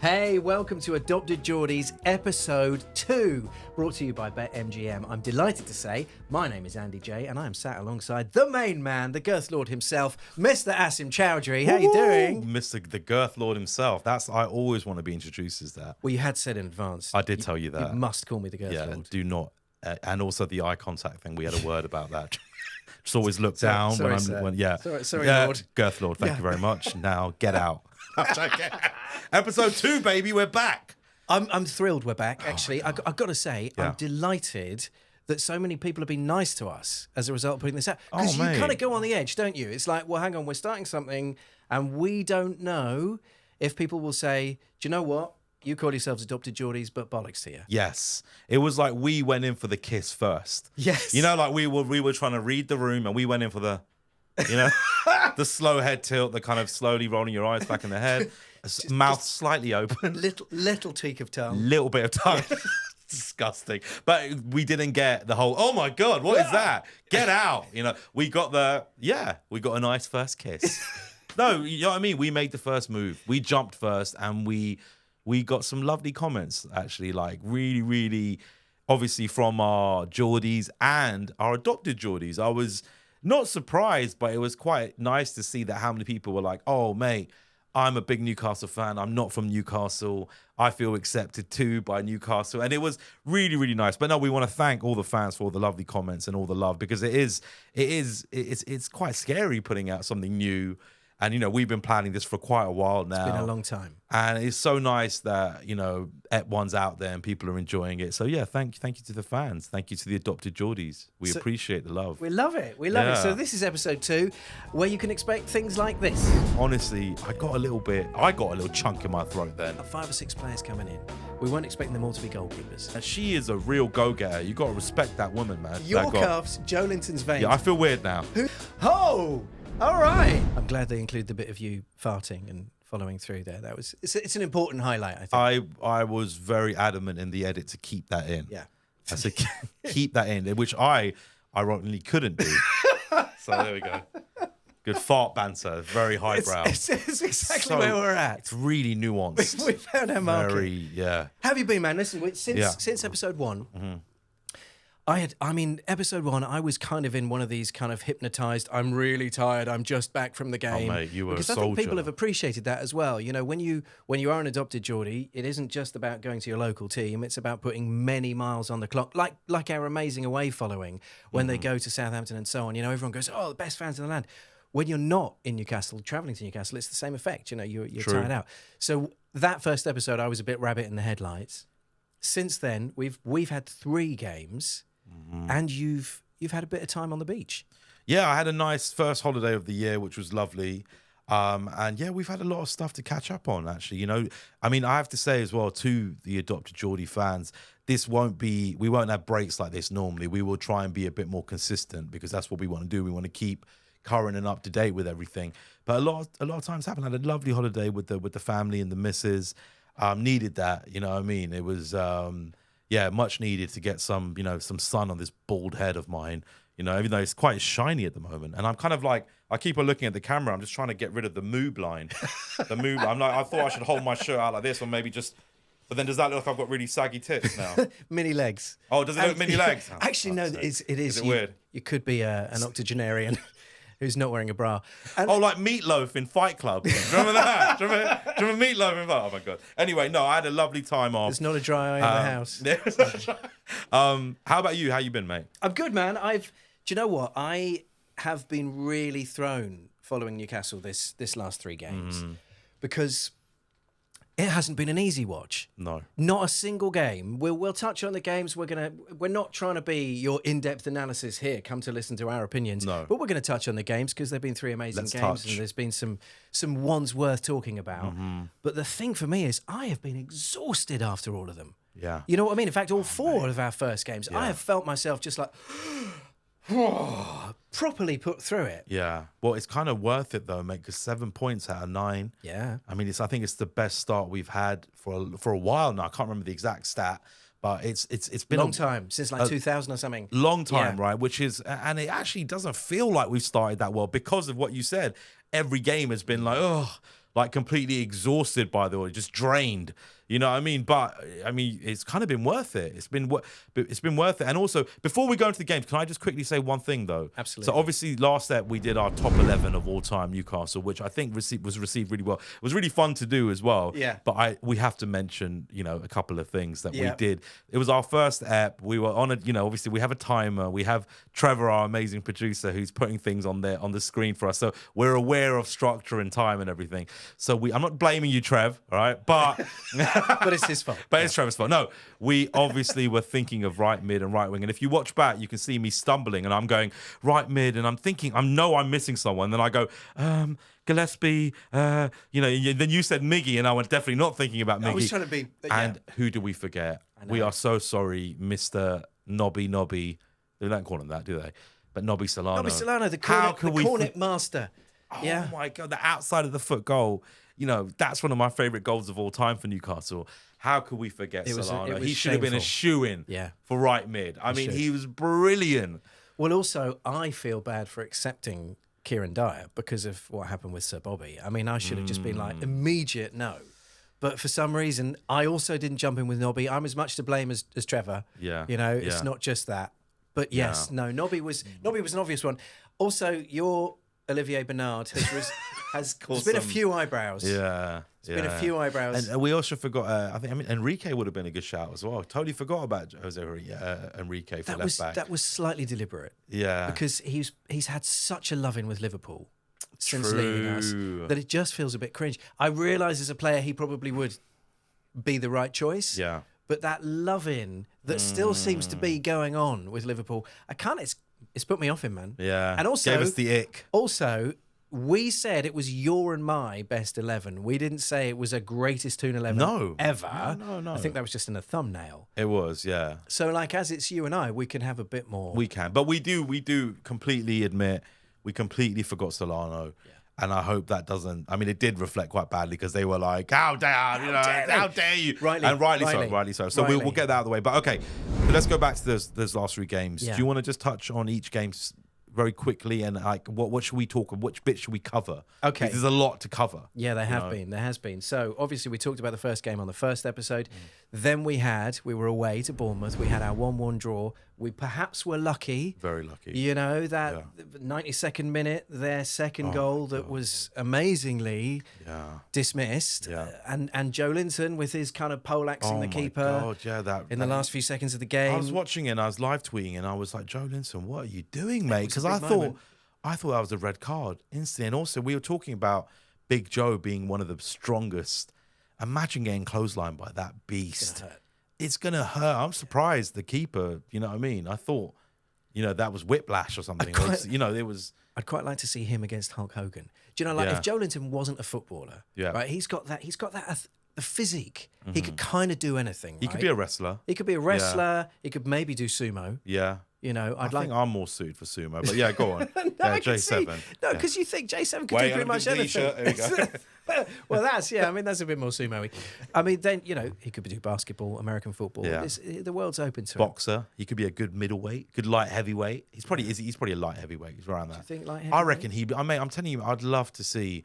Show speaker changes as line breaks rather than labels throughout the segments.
Hey, welcome to Adopted Geordies, episode 2, brought to you by BetMGM. I'm delighted to say my name is Andy J, and I am sat alongside the main man, the Girth Lord himself, Mr. Asim Chowdhury. How you doing?
Mr. the Girth Lord himself. I always want to be introduced as that.
Well, you had said in advance.
I did tell you that.
You must call me the Girth Lord.
Do not. And also the eye contact thing. We had a word about that. Just always look down when I'm.
Sorry, Lord.
Girth Lord, thank you very much. Now get out. Episode 2, baby, we're back.
I'm thrilled we're back, actually. I've got to say, I'm delighted that so many people have been nice to us as a result of putting this out. Because you kind of go on the edge, don't you? It's like, well, hang on, we're starting something and we don't know if people will say, do you know what? You call yourselves Adopted Geordies, but bollocks to you.
Yes. It was like we went in for the kiss first.
Yes.
You know, like we were trying to read the room and we went in for the, you know, the slow head tilt, the kind of slowly rolling your eyes back in the head, mouth slightly open.
Little tweak of tongue.
Little bit of tongue. Disgusting. But we didn't get the whole, oh my God, what is that? Get out. You know, we got a nice first kiss. No, you know what I mean? We made the first move. We jumped first and we got some lovely comments, actually, like really, really, obviously from our Geordies and our adopted Geordies. I was not surprised, but it was quite nice to see that how many people were like, oh, mate, I'm a big Newcastle fan. I'm not from Newcastle. I feel accepted too by Newcastle. And it was really, really nice. But no, we want to thank all the fans for all the lovely comments and all the love, because it's quite scary putting out something new. And, you know, we've been planning this for quite a while now.
It's been a long time.
And it's so nice that, you know, Ep1's out there and people are enjoying it. So, yeah, thank you to the fans. Thank you to the adopted Geordies. We appreciate the love.
We love it. We love it. So this is episode 2, where you can expect things like this.
Honestly, I got a little chunk in my throat then.
5 or 6 players coming in. We weren't expecting them all to be goalkeepers.
And she is a real go-getter. You got to respect that woman, man.
Your calves, Joe Linton's veins.
Yeah, I feel weird now.
Oh! All right. I'm glad they include the bit of you farting and following through there. It's an important highlight, I think.
I was very adamant in the edit to keep that in.
Yeah.
I said keep that in, which I ironically couldn't do. So there we go. Good fart banter, very highbrow.
It's exactly where we're at.
It's really nuanced.
We found our market.
Yeah.
How have you been, man? Listen, since episode 1. Mm-hmm. Episode 1, I was kind of in one of these kind of hypnotized, I'm really tired, I'm just back from the game.
Oh, mate, you were
because
a soldier.
I think people have appreciated that as well. You know, when you are an adopted Geordie, it isn't just about going to your local team, it's about putting many miles on the clock, like our amazing away following when they go to Southampton and so on. You know, everyone goes, oh, the best fans in the land. When you're not in Newcastle, travelling to Newcastle, it's the same effect. You know, you're tired out. So that first episode, I was a bit rabbit in the headlights. Since then, we've had 3 games. And you've had a bit of time on the beach.
Yeah, I had a nice first holiday of the year, which was lovely. And yeah, we've had a lot of stuff to catch up on, actually. You know, I mean, I have to say as well to the adopted Geordie fans, we won't have breaks like this normally. We will try and be a bit more consistent because that's what we want to do. We want to keep current and up to date with everything. But a lot of times happened. I had a lovely holiday with the family and the missus. Needed that, you know what I mean? It was much needed to get some sun on this bald head of mine, you know, even though it's quite shiny at the moment. And I'm kind of like, I keep on looking at the camera. I'm just trying to get rid of the moob line. I'm like, I thought I should hold my shirt out like this or maybe just, but then does that look like I've got really saggy tits now?
Mini legs.
Oh, does it look mini legs? Oh,
actually, no, it is.
Is it weird?
You could be an octogenarian who's not wearing a bra. And
like Meatloaf in Fight Club. Remember that? Do you remember Meatloaf in Fight? Oh, my God. Anyway, no, I had a lovely time off.
There's not a dry eye in the
house. How about you? How you been, mate?
I'm good, man. Do you know what? I have been really thrown following Newcastle this last 3 games because it hasn't been an easy watch.
No.
Not a single game. We'll touch on the games. We're not trying to be your in-depth analysis here. Come to listen to our opinions.
No.
But we're going to touch on the games because they've been 3 amazing games and there's been some ones worth talking about. But the thing for me is I have been exhausted after all of them.
Yeah.
You know what I mean? In fact, all 4 of our first games, I have felt myself just like properly put through it.
Yeah. Well, it's kind of worth it though, mate, because 7 points out of 9.
Yeah.
I mean, I think it's the best start we've had for a while now. I can't remember the exact stat, but it's been
a long time, since like 2000 or something.
Long time, right? Which is, and it actually doesn't feel like we've started that well because of what you said. Every game has been like, oh, like completely exhausted by the oil, just drained. You know what I mean? But I mean, it's kind of been worth it. It's been worth it. And also, before we go into the games, can I just quickly say one thing though?
Absolutely.
So obviously, last step we did our top 11 of all time Newcastle, which I think was received really well. It was really fun to do as well.
Yeah.
But we have to mention, a couple of things that we did. It was our first ep. We were on obviously we have a timer. We have Trevor, our amazing producer, who's putting things on the screen for us. So we're aware of structure and time and everything. So I'm not blaming you, Trev, all right? But
but it's his fault.
But it's Trevor's fault. No, we obviously were thinking of right mid and right wing. And if you watch back, you can see me stumbling and I'm going right mid and I'm thinking, I'm missing someone. Then I go, Gillespie, then you said Miggy and I was definitely not thinking about Miggy.
I was trying to be...
And who do we forget? We are so sorry, Mr. Nobby. They don't call him that, do they? But Nobby Solano.
Nobby Solano, the cornet master.
Oh my God, the outside of the foot goal. That's one of my favourite goals of all time for Newcastle. How could we forget Solano? He should have been a shoo-in for right mid. I mean, he was brilliant.
Well, also, I feel bad for accepting Kieran Dyer because of what happened with Sir Bobby. I mean, I should have just been like, immediate no. But for some reason, I also didn't jump in with Nobby. I'm as much to blame as Trevor.
Yeah.
It's not just that. But yes, Nobby was an obvious one. Also, your Olivier Bernard has there's been a few eyebrows.
Yeah.
There's been a few eyebrows.
And we also forgot, Enrique would have been a good shout as well. Totally forgot about Jose Enrique for left back.
That was slightly deliberate.
Yeah.
Because he's had such a loving with Liverpool since leaving us that it just feels a bit cringe. I realise as a player he probably would be the right choice.
Yeah.
But that loving that still seems to be going on with Liverpool, it's put me off him, man.
Yeah.
And also
gave us the ick.
Also, we said it was your and my best 11. We didn't say it was a greatest Toon 11 ever.
No.
I think that was just in a thumbnail.
It was, yeah.
So, as it's you and I, we can have a bit more.
We can, but we do completely admit we completely forgot Solano. Yeah. And I hope that doesn't. I mean, it did reflect quite badly because they were like, "How dare you?" Rightly so. So we'll get that out of the way. But okay, so let's go back to those last three games.
Yeah.
Do you want to just touch on each game very quickly and what should we talk? Which bit should we cover?
Okay,
because there's a lot to cover.
Yeah, there has been. So obviously we talked about the first game on the first episode. Then we were away to Bournemouth. We had our 1-1 draw. We perhaps were lucky.
Very lucky.
That 92nd minute, their second goal that was amazingly dismissed.
Yeah.
And Joe Linton with his kind of poleaxing the keeper in the last few seconds of the game.
I was watching it and I was live tweeting and I was like, Joe Linton, what are you doing, mate? Because I thought that was a red card instantly. And also we were talking about Big Joe being one of the strongest. Imagine getting clotheslined by that beast. It's going to hurt. I'm surprised the keeper, you know what I mean? I thought, that was whiplash or something. It was...
I'd quite like to see him against Hulk Hogan. Do you know, if Joe Linton wasn't a footballer, right? He's got that the physique. He could kind of do anything.
He could be a wrestler.
He could be a wrestler. He could maybe do sumo.
Yeah.
I
think I'm more suited for sumo, but yeah, go on. J7.
No, because you think J7 could do pretty much anything.
There you go.
Well, that's a bit more sumo-y. I mean, then, he could do basketball, American football.
Yeah.
The world's open to him.
Boxer. He could be a good middleweight, good light heavyweight. He's probably a light heavyweight. He's around that.
Do you think light heavyweight?
I reckon I'm telling you, I'd love to see.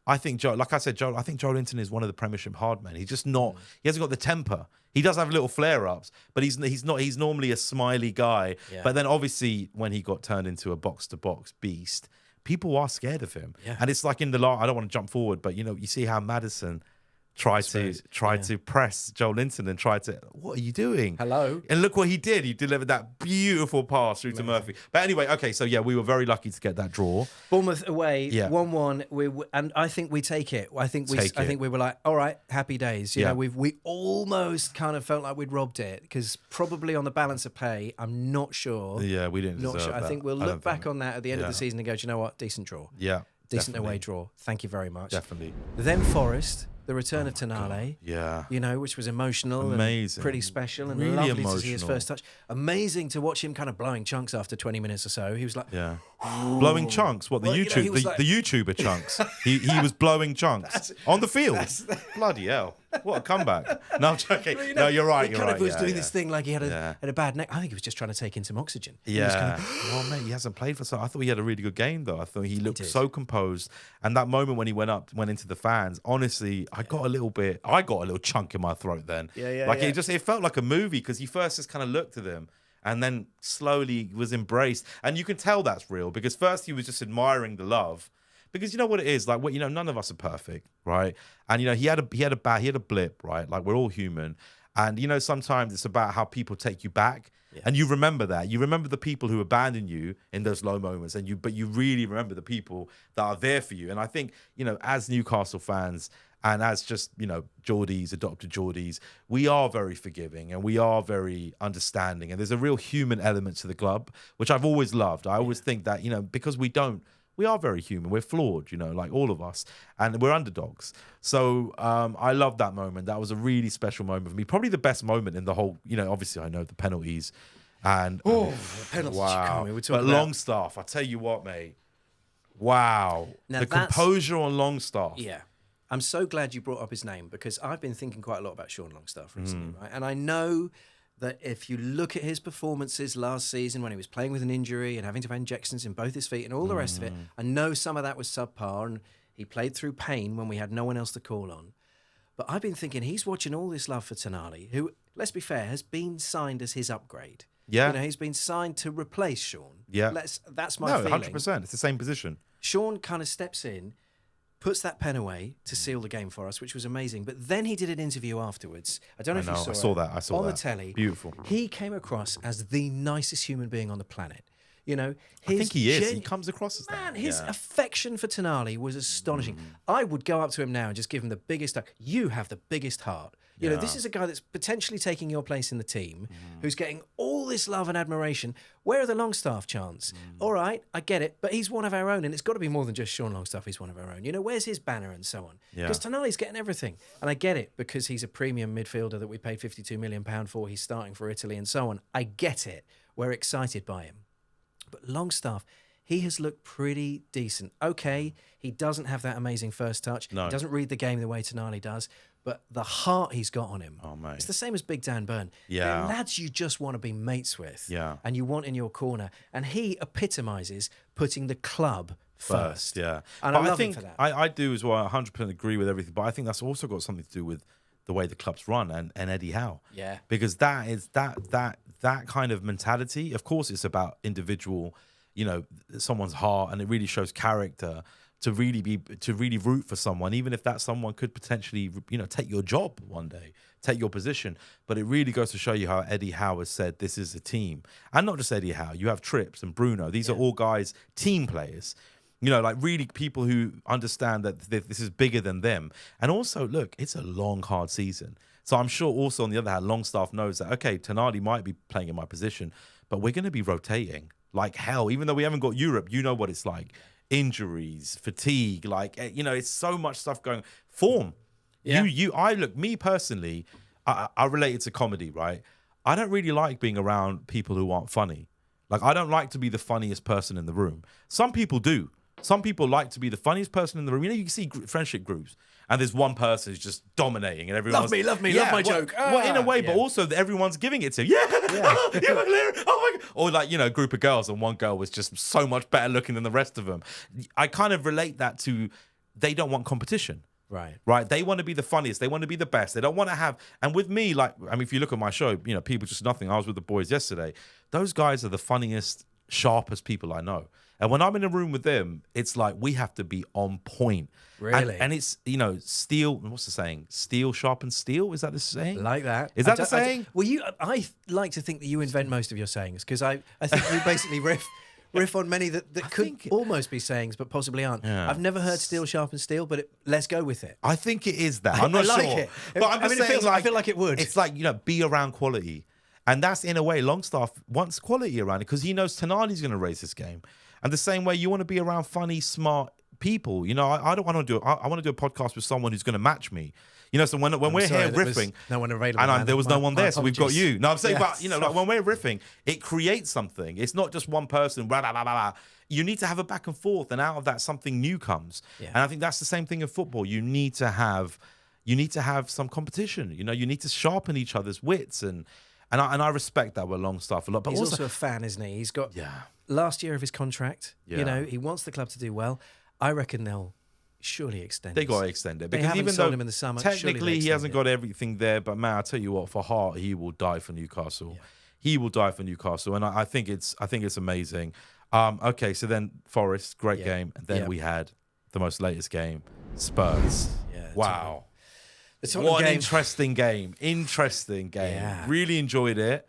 I think Joe Linton is one of the Premiership hard men. He's just not. He hasn't got the temper. He does have little flare-ups, but he's not. He's normally a smiley guy. Yeah. But then obviously when he got turned into a box-to-box beast, people are scared of him. Yeah. And it's like in the I don't want to jump forward, but you see how Maddison tried to press Joe Linton and what are you doing?
Hello.
And look what he did. He delivered that beautiful pass through to Murphy. But anyway, okay, so we were very lucky to get that draw.
Bournemouth away, 1-1. And I think we take it. I think we were like, all right, happy days. You know, we almost kind of felt like we'd robbed it because probably on the balance of pay, I'm not sure.
Yeah, we didn't deserve that.
I think we'll look back on that at the end of the season and go, do you know what? Decent draw.
Yeah.
Decent away draw. Thank you very much.
Definitely.
Then Forest. The return of Tonali, which was amazing, and pretty special, and really lovely to see his first touch. Amazing to watch him kind of blowing chunks after 20 minutes or so. He was like,
blowing chunks. What the YouTuber chunks? He was blowing chunks on the field. Bloody hell! What a comeback. No, I'm joking.
Well,
No, you're right.
He
You're
kind
right.
of was
yeah,
doing
yeah.
this thing like he had a bad neck. I think he was just trying to take in some oxygen. He was
Yeah.
kind of,
Well, mate, he hasn't played for so. I thought he had a really good game, though. I thought he looked
did.
so composed. And that moment when he went into the fans, honestly, I got a little chunk in my throat then.
Yeah,
Like
yeah.
it felt like a movie because he first just kind of looked at him and then slowly was embraced. And you can tell that's real because first he was just admiring the love. Because you know what it is, like, none of us are perfect, right? And he had a blip, right? Like, we're all human, and sometimes it's about how people take you back, and you remember that. You remember the people who abandon you in those low moments, but you really remember the people that are there for you. And I think, as Newcastle fans and as just Geordies, adopted Geordies, we are very forgiving and we are very understanding, and there's a real human element to the club, which I've always loved. I always think that because we are very human. We're flawed, like all of us, and we're underdogs. So I love that moment. That was a really special moment for me. Probably the best moment in the whole. Obviously I know the penalties, and
the penalties.
wow.
We're
But
talking about
Longstaff, I tell you what, mate. Wow,
Now
the
that's-
composure on Longstaff.
Yeah. I'm so glad you brought up his name because I've been thinking quite a lot about Sean Longstaff recently, right? And I know that if you look at his performances last season when he was playing with an injury and having to have injections in both his feet and all the rest of it, I know some of that was subpar and he played through pain when we had no one else to call on. But I've been thinking he's watching all this love for Tonali, who, let's be fair, has been signed as his upgrade.
Yeah.
He's been signed to replace Sean.
Yeah.
That's my
No,
feeling.
100%. It's the same position.
Sean kind of steps in, puts that pen away to seal the game for us, which was amazing. But then he did an interview afterwards. I don't know if you saw
I saw
it.
that. I saw
on
that.
the telly.
Beautiful.
He came across as the nicest human being on the planet. I
think he is. He comes across as that.
Man, his
Yeah.
affection for Tonali was astonishing. I would go up to him now and just give him the biggest hug. You have the biggest heart. This is a guy that's potentially taking your place in the team, who's getting all this love and admiration. Where are the Longstaff chants? All right, I get it, but he's one of our own, and it's got to be more than just Sean Longstaff. He's one of our own. Where's his banner and so on?
Yeah.
Because Tonali's getting everything, and I get it because he's a premium midfielder that we paid £52 million for. He's starting for Italy and so on. I get it. We're excited by him. But Longstaff, he has looked pretty decent. Okay, he doesn't have that amazing first touch.
No.
He doesn't read the game the way Tonali does. But the heart he's got on him,
Oh, mate.
it's the same as Big Dan Burn.
Yeah.
They're lads you just want to be mates with.
Yeah.
And you want in your corner. And he epitomises putting the club first.
Yeah.
And
But
I love
think
him for that.
I do as well. I 100% agree with everything. But I think that's also got something to do with the way the club's run and Eddie Howe.
Yeah.
Because that is that kind of mentality. Of course, it's about individual, someone's heart, and it really shows character to really root for someone, even if that someone could potentially, take your job one day, take your position. But it really goes to show you how Eddie Howe has said this is a team. And not just Eddie Howe, you have Trips and Bruno. These are all guys, team players. Like really people who understand that this is bigger than them. And also, look, it's a long, hard season. So I'm sure also on the other hand, Longstaff knows that, okay, Tonali might be playing in my position, but we're going to be rotating like hell. Even though we haven't got Europe, you know what it's like. Injuries, fatigue, it's so much stuff going. Form.
Yeah.
Me personally, I relate it to comedy, right? I don't really like being around people who aren't funny. Like, I don't like to be the funniest person in the room. Some people do. Some people like to be the funniest person in the room. You can see friendship groups, and there's one person who's just dominating, and everyone's
Love me, love my joke.
Well, in a way, but also everyone's giving it to. Yeah. Oh my God. Or a group of girls, and one girl was just so much better looking than the rest of them. I kind of relate that to they don't want competition. Right. They want to be the funniest. They want to be the best. They don't want to have. And with me, if you look at my show, People Just Nothing. I was with the boys yesterday. Those guys are the funniest, sharpest people I know. And when I'm in a room with them, it's like we have to be on point.
Really?
And it's, steel. What's the saying? Steel sharpens steel. Is that the saying?
Like that.
Is that the saying?
I like to think that you invent most of your sayings because I think you basically riff on many that could almost be sayings but possibly aren't.
Yeah.
I've never heard steel sharpens steel, but let's go with it.
I think it is that. I'm not
I like
sure.
it.
But I'm just saying,
I feel like it would.
It's like, be around quality. And that's, in a way, Longstaff wants quality around it because he knows Tonali's going to raise this game. And the same way you want to be around funny, smart people. I don't want to do it. I want to do a podcast with someone who's going to match me. So when we're here riffing,
no one available,
and there was no one there, so we've got
apologies.
you. No, I'm saying,
Yes.
but when we're riffing, it creates something. It's not just one person. Blah, blah, blah, blah. You need to have a back and forth, and out of that, something new comes.
Yeah.
And I think that's the same thing in football. You need to have, you need to have some competition. You know, you need to sharpen each other's wits, and I respect that with Longstaff a lot. But
He's also a fan, isn't he? He's got last year of his contract.
Yeah.
You know, he wants the club to do well. I reckon they'll surely extend.
They got to extend it, because
haven't
even
sold
though
him in the summer,
technically he hasn't got everything there, but man, I tell you what, for heart, he will die for Newcastle.
Yeah.
He will die for Newcastle, and I think it's amazing. Okay, so then Forest, great game, and then we had the most latest game, Spurs.
Yeah,
Wow.
What
an interesting game.
Yeah.
Really enjoyed it.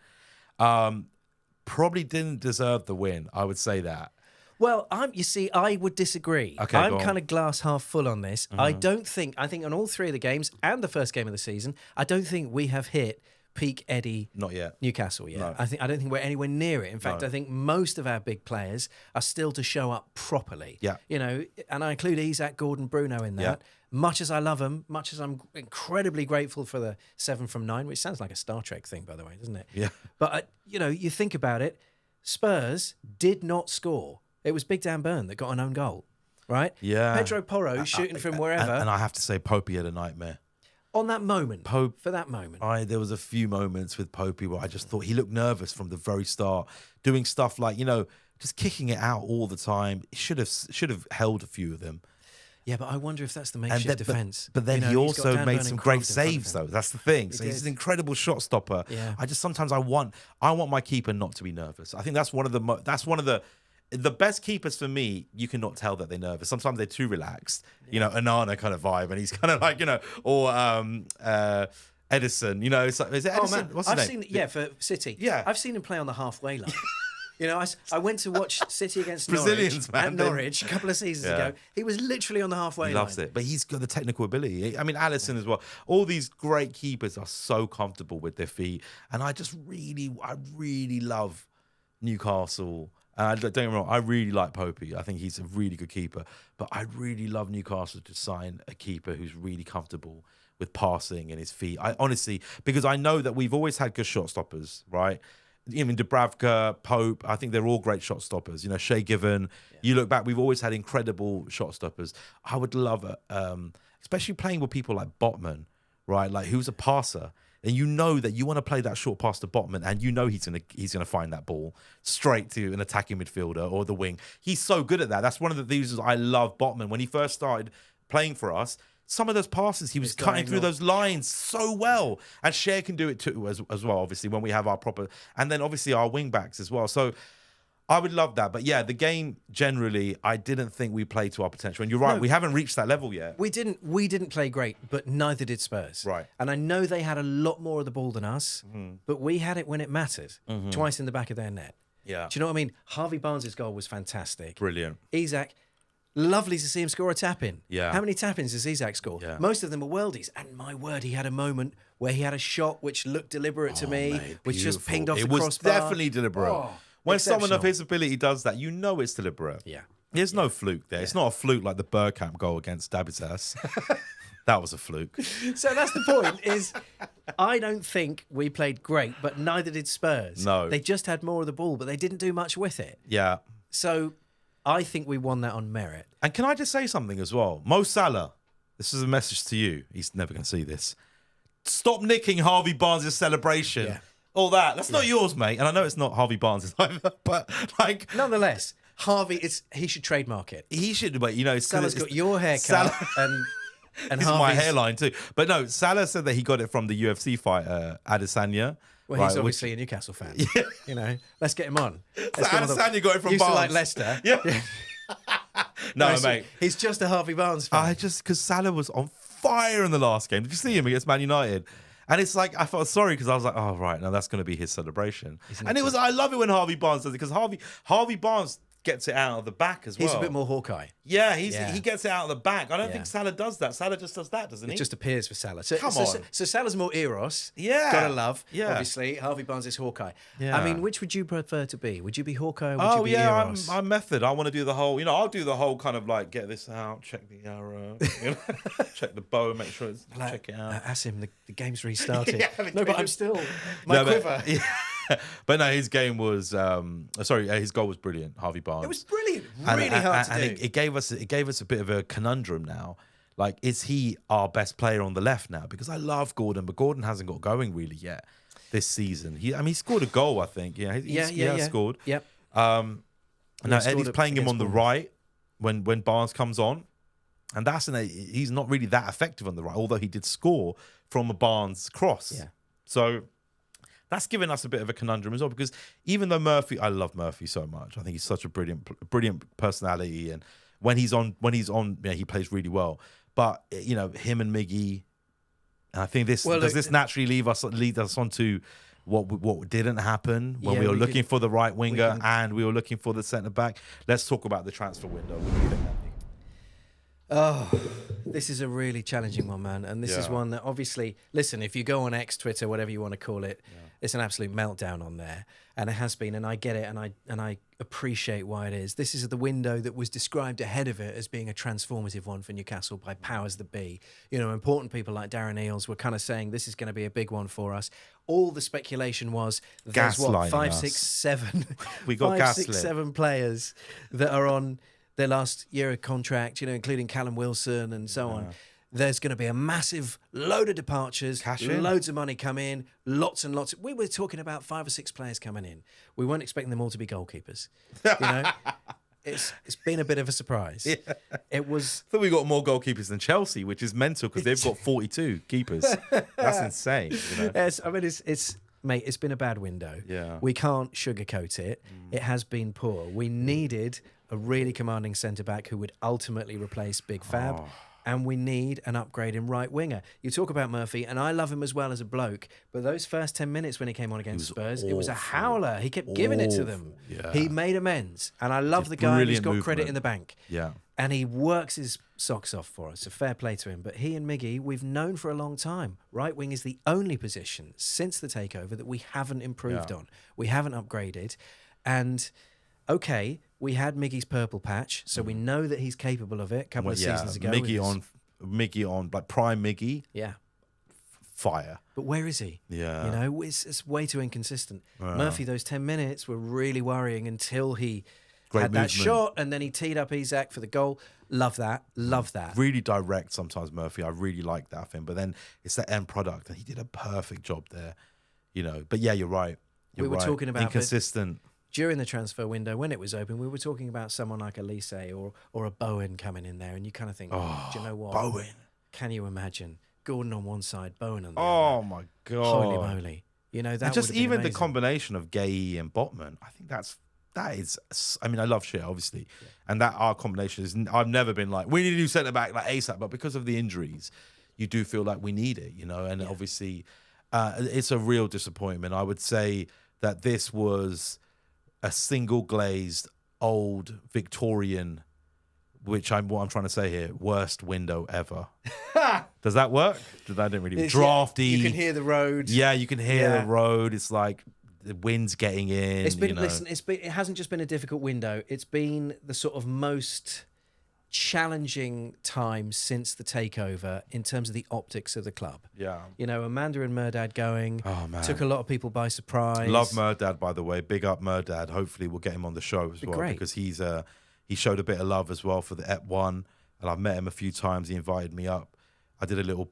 Probably didn't deserve the win, I would say that.
Well, you see, I would disagree.
Okay,
I'm
go on.
kind of glass half full on this. I think on all three of the games and the first game of the season, I don't think we have hit peak Eddie
Not yet.
Newcastle yet.
No.
I don't think we're anywhere near it. In fact,
No.
I think most of our big players are still to show up properly.
Yeah.
You know, and I include Isak, Gordon, Bruno in that.
Yeah.
Much as I love them, much as I'm incredibly grateful for the 7 from 9, which sounds like a Star Trek thing, by the way, doesn't it?
Yeah.
But, you know, you think about it, Spurs did not score. It was Big Dan Burn that got an own goal, right?
Yeah.
Pedro Porro shooting from wherever.
And I have to say, Popey had a nightmare.
On that moment,
Pope,
for that moment.
There was a few moments with Popey where I just thought he looked nervous from the very start, doing stuff like, you know, just kicking it out all the time. He should have held a few of them.
Yeah, but I wonder if that's the makeshift defence.
But then
You know,
he
he's got
also
Dan
made
Burn
some
and
great
Croft in front of
saves,
him.
though. That's the thing. So he's
did.
an incredible shot stopper.
Yeah.
I want my keeper not to be nervous. I think that's one of the best keepers for me. You cannot tell that they're nervous. Sometimes they're too relaxed. You know, Anana kind of vibe, and he's kind of like, you know, or Edison. You know, is it Edison?
Oh, man.
What's his
I've
name?
seen, for City.
Yeah.
I've seen him play on the halfway line. You know, I went to watch City against
Brazilians,
Norwich,
man.
at Norwich a couple of seasons ago. He was literally on the halfway
He
line.
loves it, but he's got the technical ability. I mean, Alisson as well. All these great keepers are so comfortable with their feet, and I really love Newcastle. Don't get me wrong, I really like Popey. I think he's a really good keeper, but I really love Newcastle to sign a keeper who's really comfortable with passing and his feet. I honestly, because I know that we've always had good shot stoppers, right? I mean, Dubravka, Pope, I think they're all great shot stoppers. You know, Shea Given, you look back, we've always had incredible shot stoppers. I would love it, especially playing with people like Botman, right? Like, who's a passer. And you know that you want to play that short pass to Botman, and you know he's gonna find that ball straight to an attacking midfielder or the wing. He's so good at that. That's one of the reasons I love Botman. When he first started playing for us, some of those passes, he was cutting through those lines so well. And Cher can do it too as well, obviously, when we have our proper... And then, obviously, our wing-backs as well. So, I would love that. But, yeah, the game, generally, I didn't think we played to our potential. And you're right, we haven't reached that level yet.
We didn't play great, but neither did Spurs.
Right.
And I know they had a lot more of the ball than us, but we had it when it mattered, twice in the back of their net.
Yeah.
Do you know what I mean? Harvey Barnes' goal was fantastic.
Brilliant.
Isak... Lovely to see him score a tap-in.
Yeah.
How many tap-ins does Isak score?
Yeah.
Most of them were worldies. And my word, he had a moment where he had a shot which looked deliberate to me,
mate,
which just
beautiful.
pinged off the
It was
crossbar.
definitely deliberate.
Oh,
when someone of
exceptional.
his ability does that, you know it's deliberate.
Yeah.
There's no fluke there. It's not a fluke like the Bergkamp goal against Dabitas. That was a fluke.
So that's the point, is I don't think we played great, but neither did Spurs.
No.
They just had more of the ball, but they didn't do much with it.
Yeah.
So I think we won that on merit.
And can I just say something as well? Mo Salah, this is a message to you. He's never going to see this. Stop nicking Harvey Barnes' celebration.
Yeah.
All that. That's not yours, mate. And I know it's not Harvey Barnes' either, but like...
Nonetheless, Harvey, he should traadmark it.
He should, but you know...
Salah's got your haircut and
This is my hairline too. But no, Salah said that he got it from the UFC fighter, Adesanya.
Well, he's obviously a Newcastle fan.
Yeah.
You know, let's get him on.
So Adesanya got it from
used
Barnes.
to like Leicester.
Yeah. No,
Nice.
mate.
He's just a Harvey Barnes fan.
Because Salah was on fire in the last game. Did you see him against Man United? And it's like, I felt sorry because I was like, oh, right, now that's going to be his celebration. And it was, I love it when Harvey Barnes does it because Harvey Barnes gets it out of the back as well.
He's a bit more Hawkeye.
Yeah, he gets it out of the back. I don't think Salah does that. Salah just does that, doesn't he?
It just appears for Salah. So,
Come on.
So Salah's more Eros.
Yeah.
Gotta love.
Yeah.
Obviously, Harvey Barnes is Hawkeye.
Yeah.
I mean, which would you prefer to be? Would you be Hawkeye or would you be Eros?
I'm method. I want to do the whole, I'll do the whole kind of like, get this out, check the arrow, check the bow, make sure it's, check it out.
Asim, the game's restarted.
Yeah,
no, but I'm still, my quiver.
But no, his game was, his goal was brilliant, Harvey Barnes.
It was brilliant. Really hard to do.
It gave us a bit of a conundrum now. Like, is he our best player on the left now? Because I love Gordon, but Gordon hasn't got going really yet this season. He scored a goal, I think. Yeah, he has scored.
Yep.
Now Eddie's playing him on the right when Barnes comes on, and he's not really that effective on the right, although he did score from a Barnes cross.
Yeah. So
that's given us a bit of a conundrum as well, because even though I love Murphy so much. I think he's such a brilliant personality, and when he's on, he plays really well. But him and Miggy, and I think does this naturally lead us onto what didn't happen when we were looking for the right winger and we were looking for the centre back. Let's talk about the transfer window. What do you think, Andy?
Oh, this is a really challenging one, man. And this is one that obviously, listen, if you go on X, Twitter, whatever you want to call it, it's an absolute meltdown on there. And it has been, and I get it, and I appreciate why it is. This is the window that was described ahead of it as being a transformative one for Newcastle by powers that be. Important people like Darren Eales were kind of saying this is going to be a big one for us. All the speculation was there's five, six, seven players that are on their last year of contract, including Callum Wilson and so on. There's going to be a massive load of departures, loads of money come in, lots and lots. We were talking about 5 or 6 players coming in. We weren't expecting them all to be goalkeepers. It's been a bit of a surprise. Yeah. It was.
I thought we got more goalkeepers than Chelsea, which is mental because they've got 42 keepers. That's insane.
Yes, I mean mate, it's been a bad window.
Yeah.
We can't sugarcoat it. It has been poor. We needed a really commanding centre-back who would ultimately replace Big Fab. And we need an upgrade in right winger. You talk about Murphy, and I love him as well as a bloke, but those first 10 minutes when he came on against Spurs, it was a howler. He kept giving it to them.
Yeah.
He made amends, and I love the guy who's got credit in the bank.
Yeah.
And he works his socks off for us, so fair play to him. But he and Miggy, we've known for a long time. Right wing is the only position since the takeover that we haven't improved on. We haven't upgraded. And okay, we had Miggy's purple patch, so we know that he's capable of it a couple of seasons ago.
Miggy on, like prime Miggy.
Yeah.
Fire.
But where is he?
Yeah.
It's way too inconsistent. Murphy, those 10 minutes were really worrying until he had that shot, and then he teed up Isak for the goal. Love that.
Really direct sometimes, Murphy. I really like that of him. But then it's the end product, and he did a perfect job there. But yeah, you're right.
We were talking about
inconsistent.
During the transfer window, when it was open, we were talking about someone like Elise or a Bowen coming in there, and you kind of think, do you know what?
Bowen.
Can you imagine Gordon on one side, Bowen on the other?
Oh my God!
Holy moly! That
and just even
amazing.
the combination of Gay and Botman, I think that is. I mean, I love shit, obviously, and that our combination is. I've never been like we need a new centre back like ASAP, but because of the injuries, you do feel like we need it, and obviously, it's a real disappointment. I would say that this was a single glazed old Victorian, what I'm trying to say here, worst window ever. Does that work? That didn't really drafty.
You can hear the road.
Yeah, you can hear the road. It's like the wind's getting in.
It's been it hasn't just been a difficult window. It's been the sort of most challenging time since the takeover in terms of the optics of the club.
Yeah.
Amanda and Murdad going took a lot of people by surprise.
Love Murdad, by the way. Big up Murdad. Hopefully we'll get him on the show as well.
Great.
Because he showed a bit of love as well for the EP1, and I've met him a few times. He invited me up. I did a little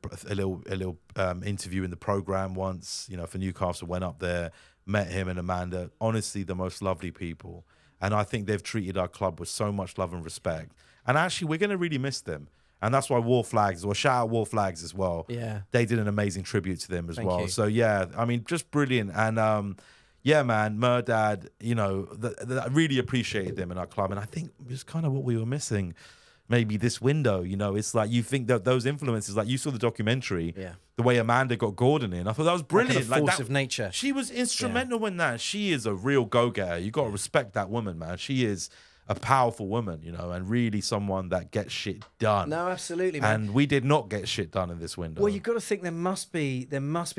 interview in the program once, for Newcastle. Went up there, met him and Amanda. Honestly, the most lovely people. And I think they've treated our club with so much love and respect. And actually, we're going to really miss them. And that's why War Flags, or shout out War Flags as well.
Yeah.
They did an amazing tribute to them as
Thank
well.
you.
So, yeah, I mean, just brilliant. And, yeah, man, Murdad, I really appreciated them in our club. And I think it's kind of what we were missing. Maybe this window, it's like you think that those influences, like you saw the documentary, the way Amanda got Gordon in. I thought that was brilliant.
Like force of nature.
She was instrumental in that. She is a real go-getter. You got to respect that woman, man. She is a powerful woman, and really someone that gets shit done.
No, absolutely, man.
And we did not get shit done in this window.
Well, you've got to think there must be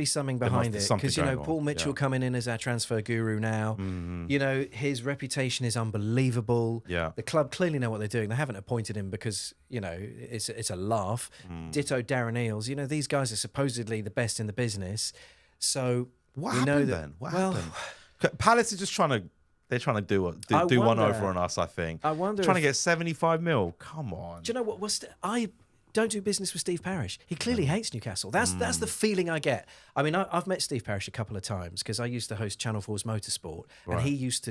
something behind it, because Paul Mitchell coming in as our transfer guru now.
Mm-hmm.
His reputation is unbelievable.
Yeah,
the club clearly know what they're doing. They haven't appointed him because it's a laugh. Ditto Darren Eales. These guys are supposedly the best in the business. So
what happened then? What happened? Palace is just they're trying to do one over on us, I think.
I wonder
trying to get 75 mil. Come on.
Do you know what? don't do business with Steve Parish. He clearly hates Newcastle. That's the feeling I get. I mean, I've met Steve Parish a couple of times because I used to host Channel 4's Motorsport, and he used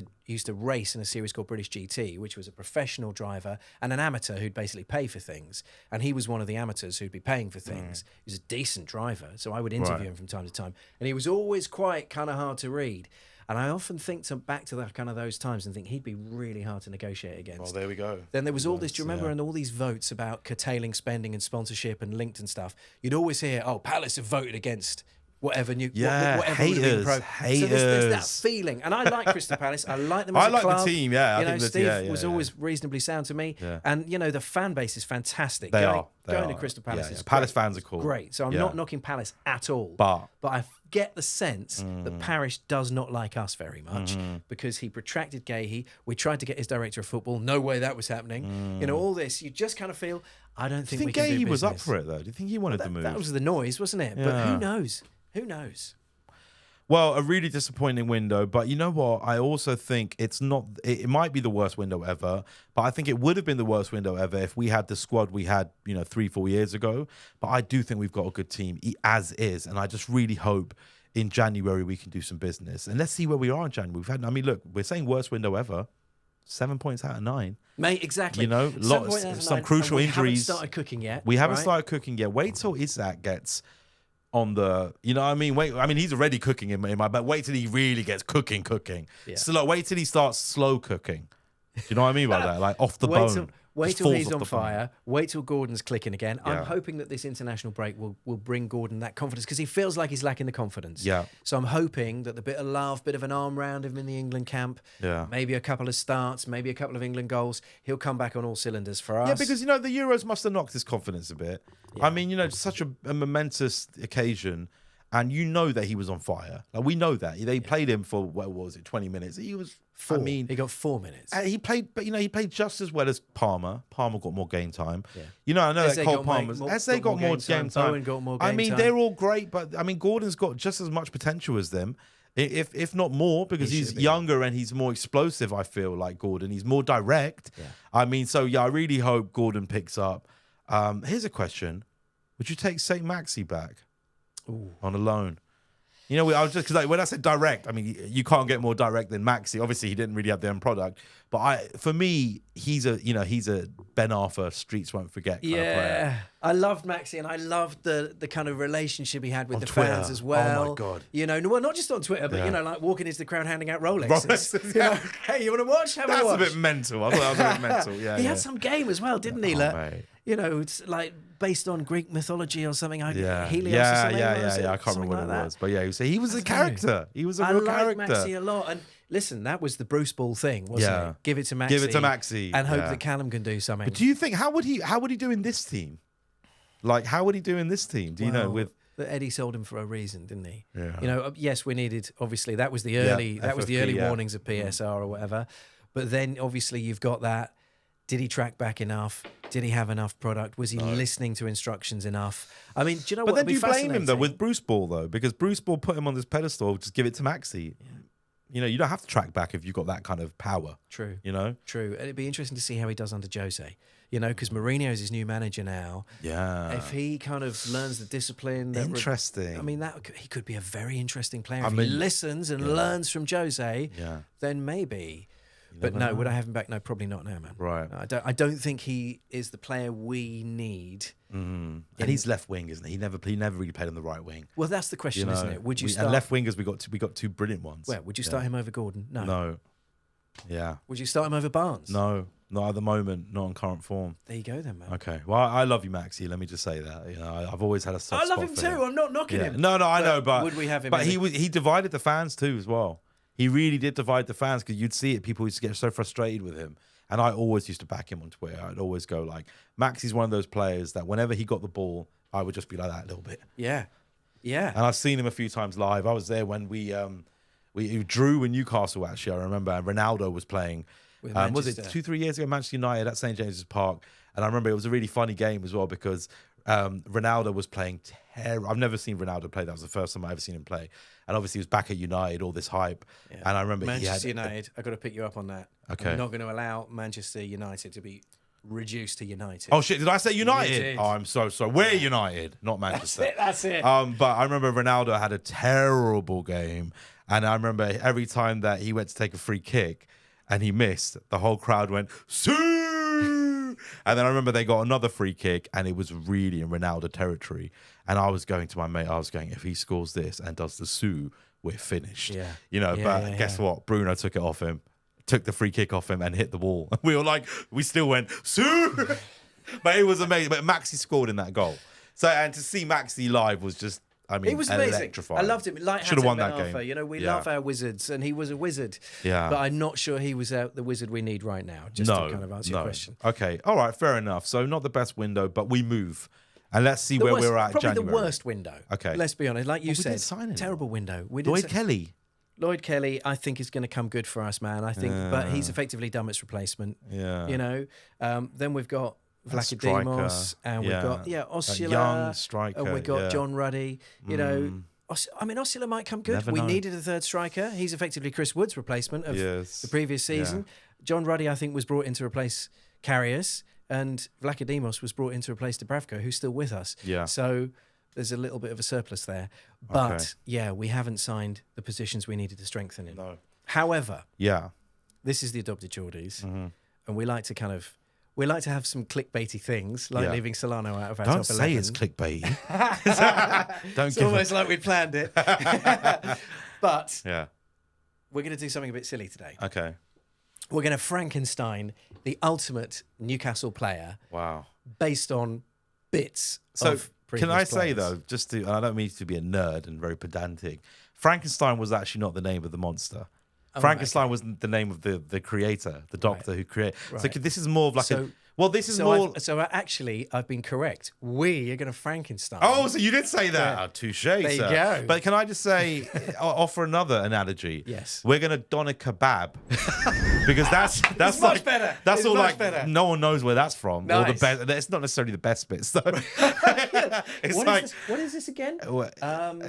to race in a series called British GT, which was a professional driver and an amateur who'd basically pay for things. And he was one of the amateurs who'd be paying for things. He was a decent driver, so I would interview him from time to time, and he was always quite kind of hard to read. And I often think back to that kind of those times and think he'd be really hard to negotiate against.
Well, there we go.
Then there was all this, do you remember, and all these votes about curtailing spending and sponsorship and linked and stuff. You'd always hear, Palace have voted against whatever whatever
haters.
So there's that feeling. And I like Crystal Palace. I like them as a club.
I like the team, yeah.
You know, Steve was always reasonably sound to me.
Yeah.
And, you know, the fan base is fantastic.
They are.
Going to Crystal Palace is
Palace
great.
fans are cool.
Great. So I'm not knocking Palace at all.
But
I get the sense that Parish does not like us very much because he protracted Gahey. We tried to get his director of football. No way that was happening. You know, all this. You just kind of feel, I don't think we can do business.
Gahey was up for it, though? Do you think he wanted to move? That
was the noise, wasn't it? Yeah. But who knows? Who knows?
Well, a really disappointing window, but you know what? I also think it's not. It might be the worst window ever, but I think it would have been the worst window ever if we had the squad we had, 3-4 years ago. But I do think we've got a good team as is, and I just really hope in January we can do some business. And let's see where we are in January. Look, we're saying worst window ever. 7 points out of 9.
Mate, exactly.
Some crucial injuries. We haven't
started cooking yet.
Wait till Isak gets on the, you know what I mean? He's already cooking in my, but wait till he really gets cooking. Yeah. So wait till he starts slow cooking. Do you know what I mean by that? Like off the bone.
Wait till he's on fire. Wait till Gordon's clicking again. Yeah. I'm hoping that this international break will bring Gordon that confidence because he feels like he's lacking the confidence.
Yeah.
So I'm hoping that the bit of love, bit of an arm round him in the England camp, maybe a couple of starts, maybe a couple of England goals, he'll come back on all cylinders for us.
Yeah, because, the Euros must have knocked his confidence a bit. Yeah. I mean, such a momentous occasion. And that he was on fire. Like, we know that. They played him for, 20 minutes? He was...
4. He got 4 minutes.
He played, but he played just as well as Palmer. Palmer got more game time. Yeah. I know that Cole Palmer's as they got more game time.
Owen got more game time.
They're all great, but Gordon's got just as much potential as them, if not more, because he's younger and he's more explosive. I feel like Gordon. He's more direct. Yeah. I really hope Gordon picks up. Here's a question: would you take Saint-Maximin back on a loan? I was just because when I said direct, you can't get more direct than Maxi. Obviously, he didn't really have the end product, but for me, he's a Ben Arthur streets won't forget kind of player.
I loved Maxi, and I loved the kind of relationship he had with
on
the
Twitter.
fans as well.
Oh my god!
Well, not just on Twitter, but like walking into the crowd handing out Rolexes. Hey, you want to watch? Have a watch.
That's a bit mental. I thought that was a bit mental. Yeah,
he had some game as well, didn't he? It's like based on Greek mythology or something. Helios or something.
I can't remember what it was, but he was a character. He was a real character.
I like Maxi a lot, and listen, that was the Bruce Ball thing, wasn't it? Give it to Maxi. And hope that Callum can do something.
But do you think how would he do in this team? Like, how would he do in this team? Do you know with?
That Eddie sold him for a reason, didn't he?
Yeah.
Yes, we needed. Obviously, that was the early. Warnings of PSR or whatever. But then, obviously, you've got that. Did he track back enough? Did he have enough product? Was he listening to instructions enough? Do you know what?
But then do you blame him though with Bruce Ball though? Because Bruce Ball put him on this pedestal. Just give it to Maxi. Yeah. You don't have to track back if you've got that kind of power.
True.
True.
And it'd be interesting to see how he does under Jose. Because Mourinho's his new manager now.
Yeah.
If he kind of learns the discipline.
Interesting.
He could be a very interesting player. If he listens and learns from Jose, then maybe. But no, would I have him back? No, probably not now, man.
Right.
No, I don't think he is the player we need.
And he's left wing, isn't he? He never really played on the right wing.
Well, that's the question, isn't it? Would you start?
And left wingers, we got two brilliant ones.
Where would you start him over Gordon? No.
No. Yeah.
Would you start him over Barnes?
No. Not at the moment, not in current form.
There you go then, man.
Okay. Well, I love you, Maxi. Let me just say that. I've always had a soft spot
I love him
for
too. I'm not knocking him.
No, I know, but
would we have him?
But he divided the fans too as well. He really did divide the fans because you'd see it. People used to get so frustrated with him. And I always used to back him on Twitter. I'd always go like, Maxi's one of those players that whenever he got the ball, I would just be like that a little bit.
Yeah. Yeah.
And I've seen him a few times live. I was there when we drew in Newcastle, actually, I remember. And Ronaldo was playing. Was it 2-3 years ago, Manchester United at St. James's Park. And I remember it was a really funny game as well because Ronaldo was playing terrible. I've never seen Ronaldo play. That was the first time I ever seen him play. And obviously he was back at United, all this hype. Yeah. And I remember
Manchester United, I've got to pick you up on that.
Okay.
I'm not going to allow Manchester United to be reduced to United.
Oh shit! Did I say
You
United?
did.
Oh, I'm so sorry. We're United, not Manchester.
That's it.
But I remember Ronaldo had a terrible game, and I remember every time that he went to take a free kick and he missed, the whole crowd went "Sue!" And then I remember they got another free kick, and it was really in Ronaldo territory. And I was going to my mate, I was going, if he scores this and does the Sue, we're finished.
Yeah.
But guess what? Bruno took it off him, took the free kick off him, and hit the wall. We were like, we still went Sue. But it was amazing. But Maxi scored in that goal. So, and to see Maxi live was just, I mean,
It was amazing.
electrifying.
I loved him.
Should have won that game.
You know, we love our wizards, and he was a wizard.
Yeah.
But I'm not sure he was the wizard we need right now, just to kind of answer your question.
Okay. All right. Fair enough. So not the best window, but we move. And let's see where we're at in
probably
January.
the worst window.
Okay.
Let's be honest. Like you said,
didn't sign anyone.
terrible window.
Lloyd Kelly.
Lloyd Kelly, I think, is going to come good for us, man. I think, but he's effectively Dummett's replacement.
Yeah.
You know, then we've got Vlachodimos, and we've got Osula,
young striker,
and we've got John Ruddy. You know, I mean, Osula might come good.
Never
We
know.
needed a third striker. He's effectively Chris Wood's replacement of the previous season. John Ruddy, I think, was brought in to replace Karius, and Vlachodimos was brought in to replace Dubravka, who's still with us.
Yeah.
So there's a little bit of a surplus there. But, we haven't signed the positions we needed to strengthen in.
No.
However,
Yeah.
this is the Adopted Geordies, and we like to have some clickbaity things, like leaving Solano out of our
Don't
top 11.
say it's clickbait. Don't
It's
give
almost like we'd planned it. But
Yeah.
we're going to do something a bit silly today.
Okay.
We're going to Frankenstein the ultimate Newcastle player
Wow.
based on bits
So
of previous
can I say
players.
though, just to, and I don't mean to be a nerd and very pedantic, Frankenstein was actually not the name of the monster. Frankenstein was the name of the creator, the doctor who created. So
Right.
this is more of like
So-
a. Well, this is more.
I've been correct. We are going to Frankenstein.
Oh, so you did say that. Oh, touche,
There you
sir.
go.
But can I just say, offer another analogy?
Yes.
We're gonna don a kebab because that's
It's
like
much better.
That's
It's
all
much
like
better.
no one knows where that's from. Or the
Nice.
best. It's not necessarily the best bits. So it's
What is this again?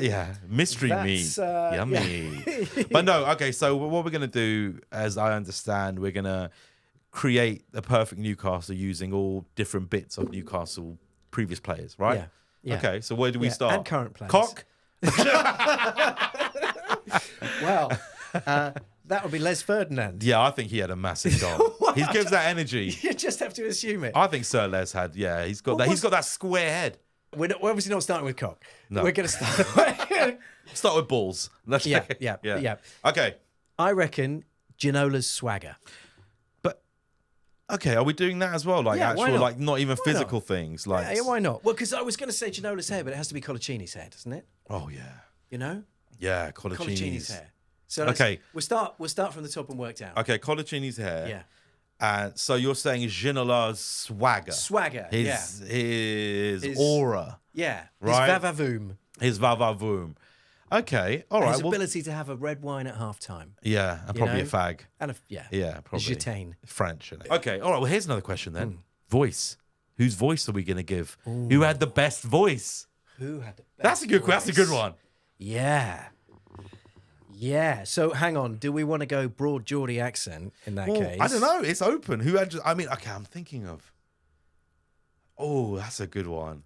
yeah, mystery meat,
that's,
yummy. But no, okay. So what we're gonna do, as I understand, we're gonna create a perfect Newcastle using all different bits of Newcastle previous players, right?
Yeah. Yeah.
Okay, so where do we
Yeah,
start?
and current players.
Cock.
Well, that would be Les Ferdinand.
Yeah, I think he had a massive goal. He gives that energy.
You just have to assume it.
I think Sir Les had. Yeah, he's got that. He's got that square head.
We're obviously not starting with cock.
No.
We're going to start.
Start with balls. Let's
Yeah.
Okay.
I reckon Ginola's swagger.
Okay, are we doing that as well? Like
Yeah, why
actual,
not?
like not even
Why
physical
not?
things. Like
Yeah, why not? Well, because I was going to say Ginola's hair, but it has to be Colaccini's hair, doesn't it?
oh yeah,
You know,
yeah,
Colaccini's
Colaccini's.
hair. So
Okay.
we'll start from the top and work down.
Okay, Colaccini's hair.
Yeah.
And so you're saying Ginola's swagger,
Swagger.
his aura,
Yeah.
Right.
His vavavoom.
his vavavoom. Okay, all right.
His
Well,
ability to have a red wine at half time.
yeah, and probably
know?
a fag.
And
Yeah, probably.
Gitane.
French. Isn't it? Okay, all right. Well, here's another question then. Voice. Whose voice are we going to give? Who had the best voice?
Who had the best
That's a good. That's a good
voice?
one.
Yeah. Yeah. So hang on. Do we want to go broad Geordie accent in that
Well,
case?
I don't know. It's open. Who had? I mean, okay. I'm thinking of. Oh, that's a good one.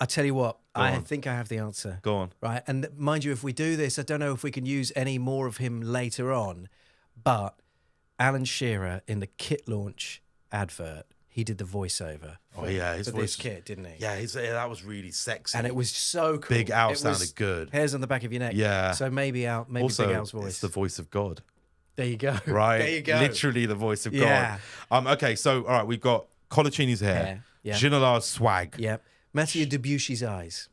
I tell you what. I
on.
think I have the answer.
Go on.
Right. And mind you, if we do this, I don't know if we can use any more of him later on. But Alan Shearer in the kit launch advert, he did the voiceover.
Oh yeah, his
for
voice.
this kit, didn't he?
Yeah, that was really sexy.
And it was so cool.
Big Al
It was
sounded good.
Hairs on the back of your neck.
Yeah.
So maybe
Also,
Big Al's voice.
it's the voice of God.
There you go.
Right.
There you go.
Literally the voice of
Yeah.
God. Okay. So all right, we've got Colaccini's hair.
Hair, yeah.
Ginola's swag.
Yep. Matthew Debussy's eyes.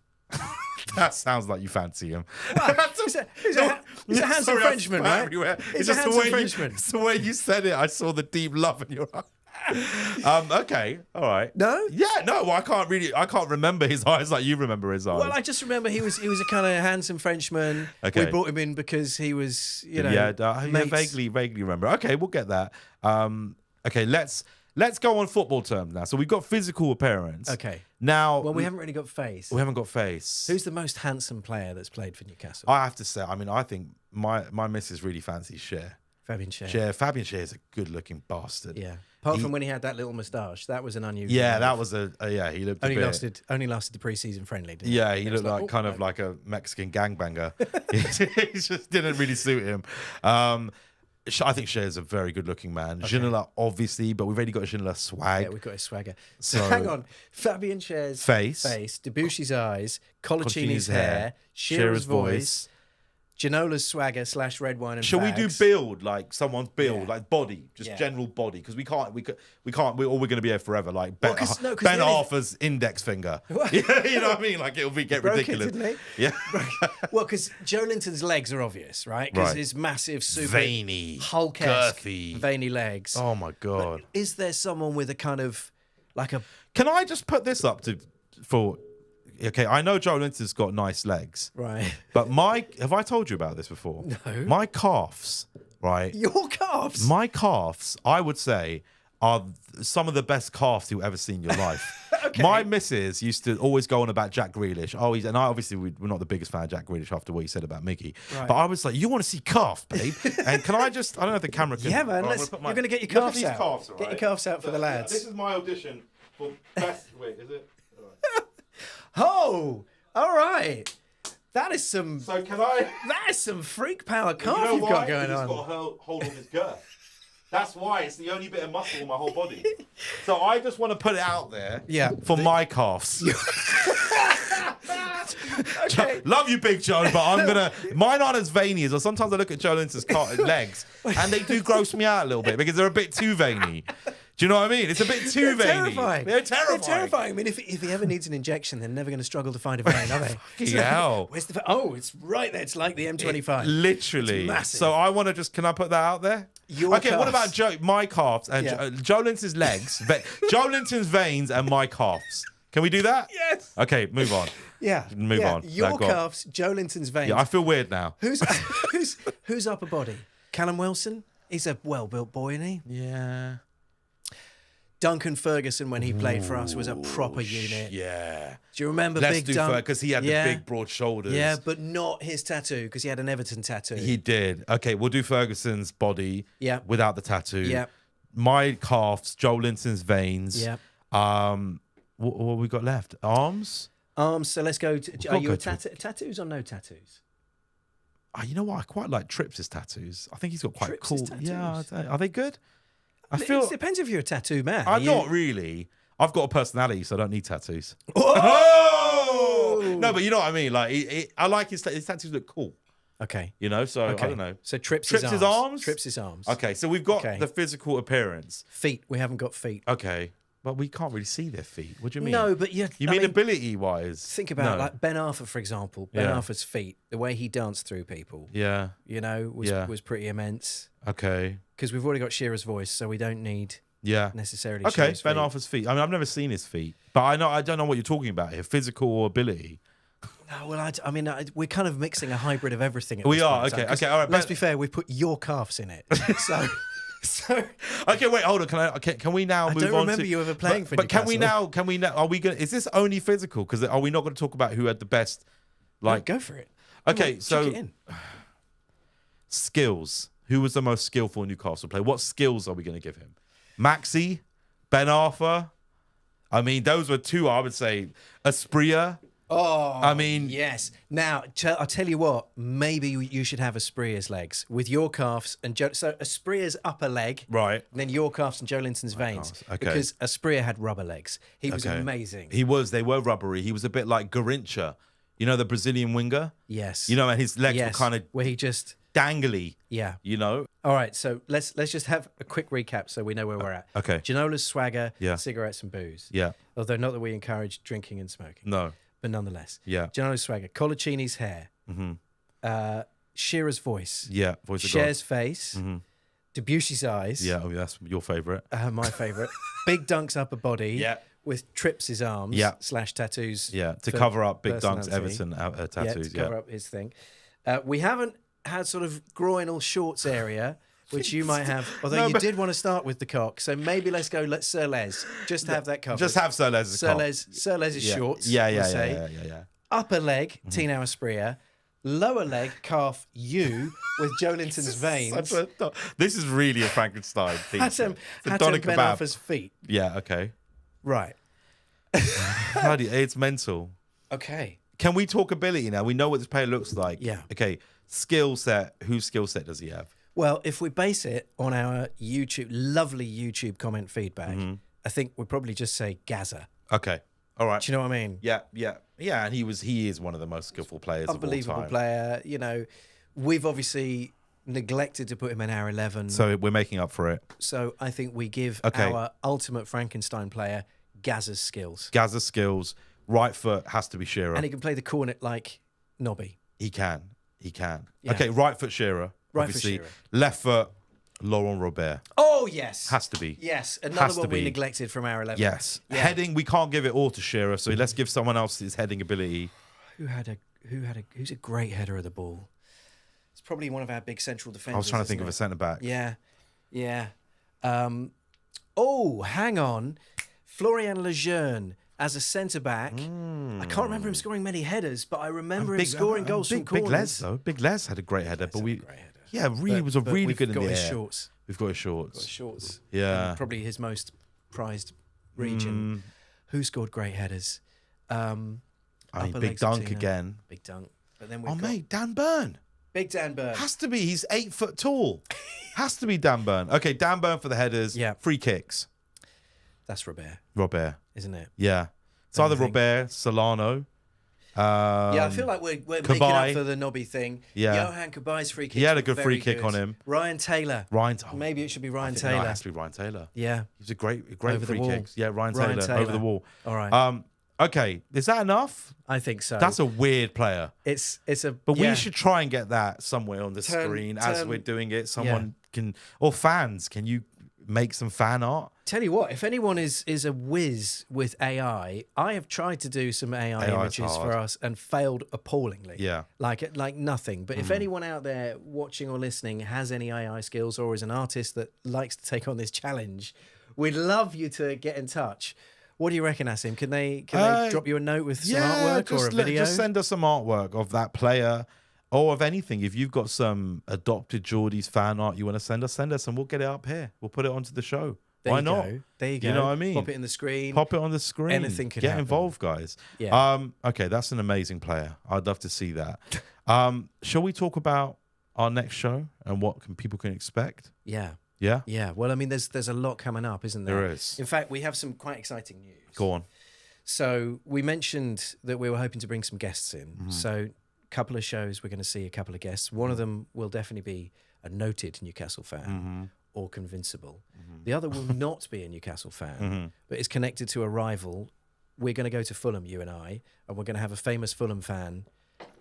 That sounds like you fancy him.
He's a handsome
Sorry, I
Frenchman,
spat
right?
everywhere.
He's
It's
a
just
handsome
the way
Frenchman.
it's the way you said it. I saw the deep love in your eye. Okay, all right.
No?
Yeah, no. Well, I can't remember his eyes like you remember his eyes.
Well, I just remember he was a kind of handsome Frenchman.
Okay.
We brought him in because he was,
yeah,
mates.
vaguely remember. Okay, we'll get that. Okay, let's go on football terms now. So we've got physical appearance.
Okay.
Now,
Well, we haven't really got face.
we haven't got face.
Who's the most handsome player that's played for Newcastle?
I have to say, I mean, I think my missus really fancies Cher.
Fabian Schär.
Fabian Schär is a good-looking bastard.
Yeah. Apart from when he had that little moustache, that was an unusual.
Yeah,
move.
that was he looked
only lasted the pre-season friendly. Didn't
Yeah,
he
he looked like kind of like a Mexican gangbanger. He just didn't really suit him. I think Cher's a very good-looking man. Okay. Ginola, obviously, but we've already got a Ginola swag.
Yeah, we've got his swagger. So hang on. Fabian Cher's face, Debusshy's eyes, Colaccini's hair, Shearer's voice, Ginola's swagger / red wine and
Shall
fags.
we do build, like someone's build, like body, just general body? Because we can't, we're going to be here forever. Like Ben Arthur's index finger. You know what I mean? Like it'll get ridiculous.
Didn't he?
Yeah.
Well, because Joe Linton's legs are obvious, right? Because his massive, super
veiny,
Hulk-esque,
girthy,
veiny legs.
Oh my God.
But is there someone with a kind of like a?
Can I just put this up for? Okay, I know Joe Linton's got nice legs.
Right.
But have I told you about this before?
No.
My calves, right?
Your calves?
My calves, I would say, are some of the best calves you'll ever see in your life.
Okay.
My missus used to always go on about Jack Grealish. And obviously we're not the biggest fan of Jack Grealish after what he said about Mickey.
Right.
But I was like, you want to see calf, babe? And can I just, I don't know if the camera can.
Yeah, man. You're going to get your calves out.
Calves, right?
Get your calves out for the lads.
This is my audition for best. Wait, is it?
Oh, all right. That is some.
So can I?
That is some freak power calf
you know
you've got going on.
He's got a hold on his girth. That's why it's the only bit of muscle in my whole body. So I just want to put it out there.
Yeah.
For my calves.
Okay.
Love you, Big Joe, but mine aren't as veiny as. Or sometimes I look at Joe Linton's legs, and they do gross me out a little bit because they're a bit too veiny. Do you know what I mean? It's a bit too veiny.
Terrifying.
They're terrifying.
They're terrifying. I mean, if he ever needs an injection, they're never going to struggle to find a vein, are they?
Fucking hell.
Where's the? Oh, it's right there. It's like the M25.
Literally.
It's massive.
So I want to just. Can I put that out there?
Your calves.
What about my calves and Joe Linton's legs, Joe Linton's veins, and my calves? Can we do that?
Yes.
Okay, move on.
Yeah.
Move on.
Your calves, Joe Linton's veins.
Yeah, I feel weird now.
Who's upper body? Callum Wilson. He's a well-built boy, isn't he?
Yeah.
Duncan Ferguson, when he played for us, was a proper unit.
Yeah.
Do you remember
Let's
Big
do
Dunk?
because he had the big, broad shoulders.
Yeah, but not his tattoo, because he had an Everton tattoo.
He did. Okay, we'll do Ferguson's body without the tattoo.
Yeah.
My calves, Joe Linton's veins.
Yeah.
What have we got left? Arms?
Arms. So let's go. Are you tattoos or no tattoos?
You know what? I quite like Trips' tattoos. I think he's got quite
Trips'
cool.
tattoos?
Yeah, are they good?
It depends if you're a tattoo man.
I'm not really. I've got a personality, so I don't need tattoos.
Oh!
No, but you know what I mean. Like, I like his tattoos look cool.
Okay.
You know, so I don't know.
So Trips'
arms.
Trips' arms.
Okay, so we've got the physical appearance.
Feet. We haven't got feet.
Okay. But we can't really see their feet. What do you mean?
No, but you
mean ability-wise?
Think about like Ben Arthur, for example. Ben Arthur's feet, the way he danced through people.
Yeah.
You know, was pretty immense.
Okay.
Because we've already got Shearer's voice, so we don't need necessarily.
Okay,
Shearer's
Ben
feet.
Arthur's feet. I mean, I've never seen his feet, but I don't know what you're talking about here. Physical or ability?
No, well, I mean, we're kind of mixing a hybrid of everything.
We are. Okay. All right.
Let's be fair. We put your calves in it, so.
Okay, wait, hold on. Can we now move on?
I don't remember you ever playing for Newcastle.
But can we now? Are we going? Is this only physical? Because are we not going to talk about who had the best? Like,
go for it.
Okay, so
check it in.
Skills. Who was the most skillful Newcastle player? What skills are we going to give him? Maxi, Ben Arthur. I mean, those were two. I would say Aspria.
Oh,
I mean,
yes. Now, I'll tell you what. Maybe you should have Aspria's legs with your calves and so Aspria's upper leg,
right?
And then your calves and Joe Linton's veins,
okay.
Because Aspria had rubber legs. He was amazing.
He was. They were rubbery. He was a bit like Garrincha, you know, the Brazilian winger.
Yes.
You know, and his legs were kind of
where he just
dangly.
Yeah.
You know.
All right. So let's just have a quick recap so we know where we're at.
Okay.
Ginola's swagger, cigarettes and booze.
Yeah.
Although not that we encourage drinking and smoking.
No.
But nonetheless,
Ginola's
swagger, Colaccini's hair, Shearer's voice,
voice of
Cher's face, Debussy's eyes,
that's your favourite,
my favourite, Big Dunk's upper body, with Trips' arms, / tattoos,
to cover up Big Dunk's Everton tattoos,
to cover up his thing. We haven't had sort of groinal shorts area. Which you might have, although you did want to start with the cock, so maybe let's Sir Les. Just have that covered.
Just have Sir Les'
Sir Les' shorts.
Yeah.
Upper leg, Tino Aspria. lower leg, calf, U with Joelinton's veins.
This is really a Frankenstein theme.
Hatem Ben Arfa's feet.
Yeah, okay.
Right.
Bloody, it's mental.
Okay.
Can we talk ability now? We know what this player looks like.
Yeah.
Okay. Skill set. Whose skill set does he have?
Well, if we base it on our lovely YouTube comment feedback, I think we'd probably just say Gaza.
Okay. All right.
Do you know what I mean?
Yeah. And he is one of the most skillful players of all time.
Unbelievable player. You know, we've obviously neglected to put him in our 11.
So we're making up for it.
So I think we give our ultimate Frankenstein player Gaza's skills.
Gaza's skills. Right foot has to be Shearer.
And he can play the cornet like Nobby.
He can. Yeah. Okay, right foot Shearer.
Right
obviously.
foot Shearer.
Left foot Laurent Robert.
Oh, yes.
Has to be.
Yes. Another one we neglected from our 11.
Yes. Yeah. Heading, we can't give it all to Shearer, so let's give someone else his heading ability.
Who's a great header of the ball? It's probably one of our big central defenders.
I was trying to think of a centre back.
Yeah. Hang on. Florian Lejeune as a centre back. I can't remember him scoring many headers, but I remember him scoring goals from corners.
Big Les though. Big Les had a great header, but was
but
really good in the air.
We've got his shorts.
Yeah.
And probably his most prized region. Who scored great headers?
Big Dunk again.
Big Dunk. But then
mate, Dan Burn.
Big Dan Burn.
Has to be. He's 8 foot tall. Has to be Dan Burn. Okay, Dan Burn for the headers.
Yeah.
Free kicks.
That's Robert. Isn't it?
Yeah. It's either Robert, Solano.
I feel like we're making up for the Nobby thing. Yeah. Johan Kabai's free kick.
He had a good free kick on him.
Ryan Taylor. Maybe it should be Ryan Taylor.
No, it has to be Ryan Taylor.
Yeah.
He's a great
over
free kicks. Yeah, Ryan Taylor over the wall.
All right.
Okay, is that enough?
I think so.
That's a weird player.
But
we should try and get that somewhere on the screen as we're doing it. Someone can, or fans, can you make some fan art?
Tell you what, if anyone is a whiz with AI, I have tried to do some AI images for us and failed appallingly.
Yeah.
Like nothing. But if anyone out there watching or listening has any AI skills or is an artist that likes to take on this challenge, we'd love you to get in touch. What do you reckon, Asim? Can they drop you a note with some artwork or a video?
Just send us some artwork of that player or of anything. If you've got some adopted Geordies fan art you want to send us, and we'll get it up here. We'll put it onto the show. Why not?
There you go.
You know what I mean?
Pop it in the screen.
Pop it on the screen.
Anything could happen.
Get involved, guys.
Yeah.
Okay, that's an amazing player. I'd love to see that. Shall we talk about our next show and what people can expect?
Yeah.
Yeah?
Yeah. Well, I mean, there's a lot coming up, isn't there?
There is.
In fact, we have some quite exciting news.
Go on.
So we mentioned that we were hoping to bring some guests in. So a couple of shows, we're going to see a couple of guests. One of them will definitely be a noted Newcastle fan or convincible. The other will not be a Newcastle fan, but is connected to a rival. We're going to go to Fulham, you and I, and we're going to have a famous Fulham fan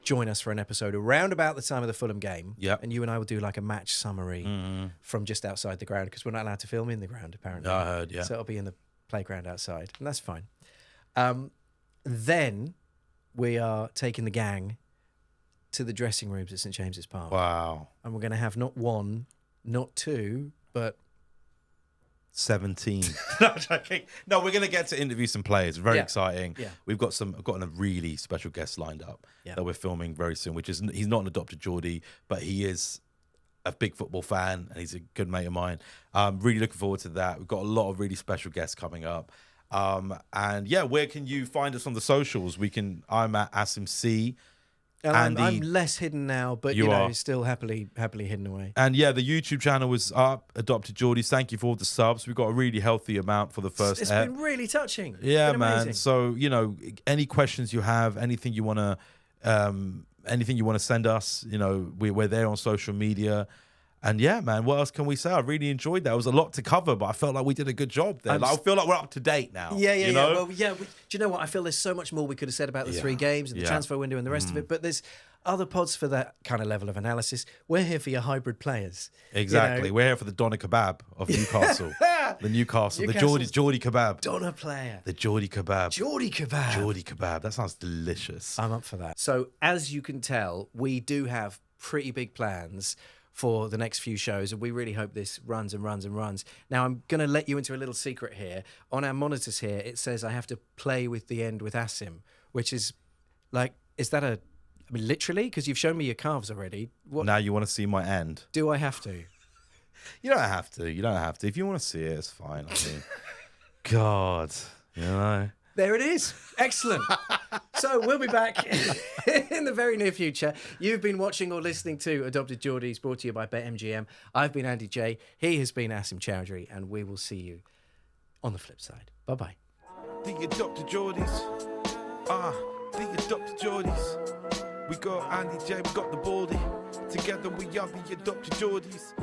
join us for an episode around about the time of the Fulham game.
Yep.
And you and I will do like a match summary from just outside the ground because we're not allowed to film in the ground, apparently.
I heard, yeah.
So it'll be in the playground outside, and that's fine. Then we are taking the gang to the dressing rooms at St James's Park.
Wow.
And we're going to have not one, not two, but
17. No, joking. No, we're going to get to interview some players. Very exciting.
Yeah.
We've got a really special guest lined up that we're filming very soon, which is, he's not an adopted Geordie, but he is a big football fan and he's a good mate of mine. Really looking forward to that. We've got a lot of really special guests coming up. And yeah, where can you find us on the socials? I'm at Asim C.
Andy, I'm less hidden now, but you know, still happily hidden away.
And yeah, the YouTube channel was up, Adopted Geordies. Thank you for all the subs. We've got a really healthy amount for the first.
It's been really touching.
Yeah, man. So you know, any questions you have, anything you want to send us, you know, we're there on social media. And yeah, man, what else can we say? I really enjoyed that. It was a lot to cover, but I felt like we did a good job there. I feel like we're up to date now.
Yeah.
Know?
Well, yeah. Do you know what? I feel there's so much more we could have said about the 3 games and the transfer window and the rest of it. But there's other pods for that kind of level of analysis. We're here for your hybrid players.
Exactly. You know? We're here for the Doner Kebab of Newcastle. The Geordie Kebab.
Doner player.
The Geordie Kebab.
Geordie Kebab.
Geordie Kebab. That sounds delicious.
I'm up for that. So as you can tell, we do have pretty big plans for the next few shows, and we really hope this runs and runs and runs. Now, I'm going to let you into a little secret here. On our monitors here, it says I have to play with the end with Asim, which is like, is that a I mean, literally, because you've shown me your calves already. What
Now you want to see my end?
do I have to?
You don't have to. You don't have to. If you want to see it, it's fine. I mean, God, you know.
There it is. Excellent. So we'll be back in the very near future. You've been watching or listening to Adopted Geordies, brought to you by BetMGM. I've been Andy J. He has been Asim Chowdhury, and we will see you on the flip side. Bye-bye.
The Adopted Geordies. The Adopted Geordies. We got Andy J, we got the Baldy. Together we are the Adopted Geordies.